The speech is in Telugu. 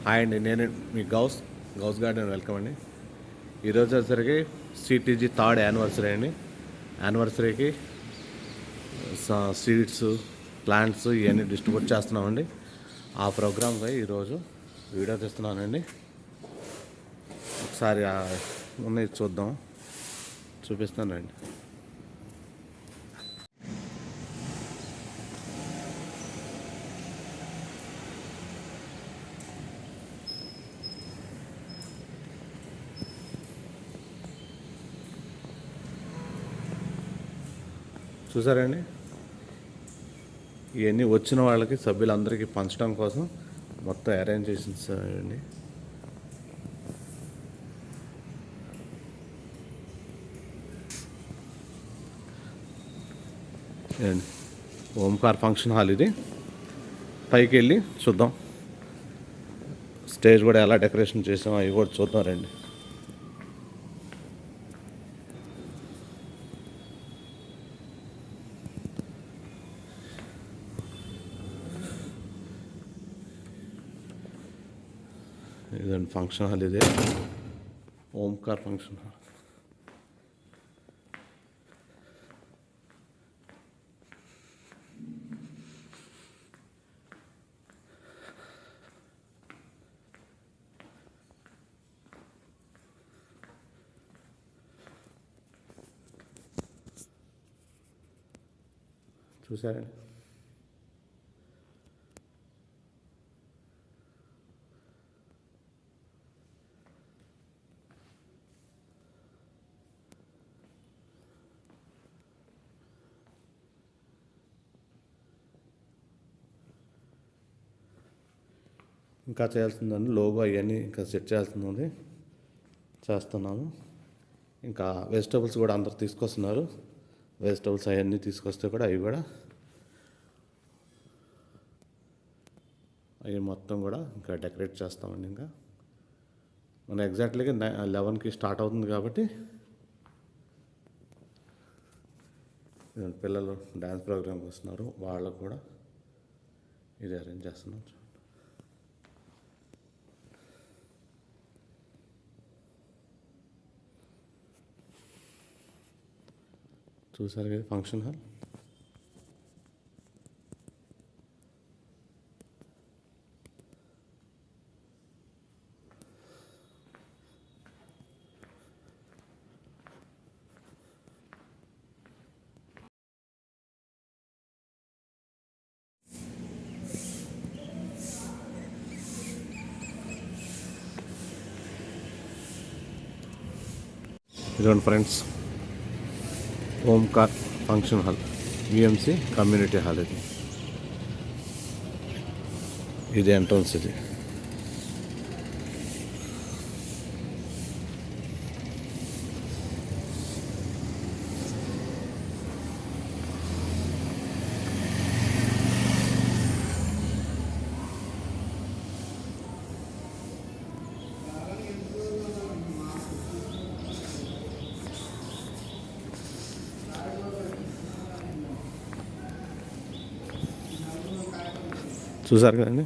హాయ్ అండి, నేను మీ గౌస్ గార్డెన్ వెల్కమ్ అండి. ఈరోజు వచ్చేసరికి సిటీజీ థర్డ్ యానివర్సరీ అండి. యానివర్సరీకి సీడ్స్, ప్లాంట్స్ ఇవన్నీ డిస్ట్రిబ్యూట్ చేస్తున్నామండి. ఆ ప్రోగ్రామ్పై ఈరోజు వీడియో తీస్తున్నానండి. ఒకసారి ఉన్నాయి చూద్దాం, చూపిస్తానండి. చూసారండి, ఇవన్నీ వచ్చిన వాళ్ళకి సభ్యులందరికీ పంచడం కోసం మొత్తం అరేంజ్ చేసిందండి. ఓంకార్ ఫంక్షన్ హాల్ ఇది. పైకి వెళ్ళి చూద్దాం, స్టేజ్ కూడా ఎలా డెకరేషన్ చేసామో అవి కూడా చూద్దాం రండి. ఇదండి ఫంక్షన్ హాల్, ఇదే ఓంకార్ ఫంక్షన్ హాల్. చూసారండి, ఇంకా చేయాల్సిందండి. లోగో అవన్నీ ఇంకా సెట్ చేయాల్సింది చేస్తున్నాము. ఇంకా వెజిటబుల్స్ కూడా అందరు తీసుకొస్తున్నారు. వెజిటబుల్స్ అవన్నీ తీసుకొస్తే కూడా అవి మొత్తం కూడా ఇంకా డెకరేట్ చేస్తామండి. ఇంకా మన ఎగ్జాక్ట్లీగా 11కి స్టార్ట్ అవుతుంది కాబట్టి పిల్లలు డ్యాన్స్ ప్రోగ్రామ్కి వస్తున్నారు, వాళ్ళకు కూడా ఇది అరేంజ్ చేస్తున్నాం. చూసారు కదా ఫంక్షన్ హాల్. ఇదిగోండి friends, Omkar function hall, VMC community hall. ఇది ఎంట్రన్స్. ఇది చూసారు కదండి.